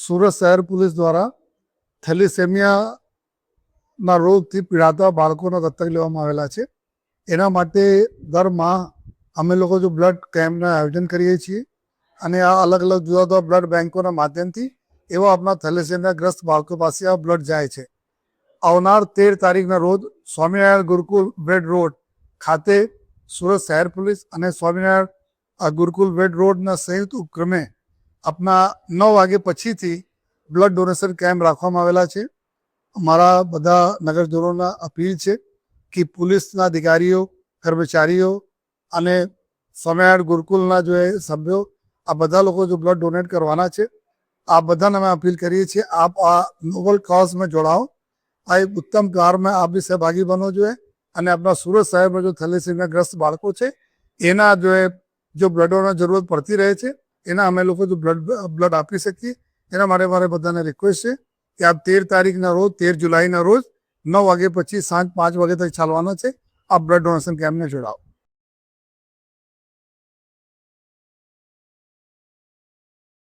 સુરત શહેર પોલીસ દ્વારા થેલિસેમિયાના રોગથી પીડાતા બાળકોના દત્તક લેવામાં આવેલા છે. એના માટે દર માહ અમે લોકો જો બ્લડ કેમ્પનું આયોજન કરીએ છીએ અને આ અલગ અલગ જુદા જુદા બ્લડ બેંકોના માધ્યમથી એવા આપણા થેલિસેમિયાગ્રસ્ત બાળકો પાસે આ બ્લડ જાય છે. આવનાર 13 તારીખના રોજ સ્વામિનારાયણ ગુરુકુલ વેડ રોડ ખાતે સુરત શહેર પોલીસ અને સ્વામિનારાયણ ગુરુકુલ વેડ રોડના સંયુક્ત ઉપક્રમે આપણા 9 વાગે પછીથી બ્લડ ડોનેશન કેમ્પ રાખવામાં આવેલા છે. અમારા બધા નગરજનોના અપીલ છે કે પોલીસના અધિકારીઓ, કર્મચારીઓ અને સ્વામિનારાયણ ગુરુકુલના જે સભ્યો આ બધા લોકો જો બ્લડ ડોનેટ કરવાના છે, આ બધાને અમે અપીલ કરીએ છીએ આપ આ નોબલ કોઝમાં જોડાઓ. આ એક ઉત્તમ કાર્યમાં આપ બી સહભાગી બનવો જોઈએ અને આપણા સુરત શહેરમાં જો થેલેસેમિયાગ્રસ્ત બાળકો છે એના જો બ્લડોની જરૂરત પડતી રહે છે એના અમે લોકો જો બ્લડ આપી શકીએ. એના માટે મારે બધાને રિક્વેસ્ટ છે કે આપ 13 તારીખના રોજ 13 જુલાઈના રોજ 9 વાગે પછી સાંજ 5 વાગે તક ચાલવાના છે. આપ બ્લડ ડોનેશન કેમ્પને જોડાઓ.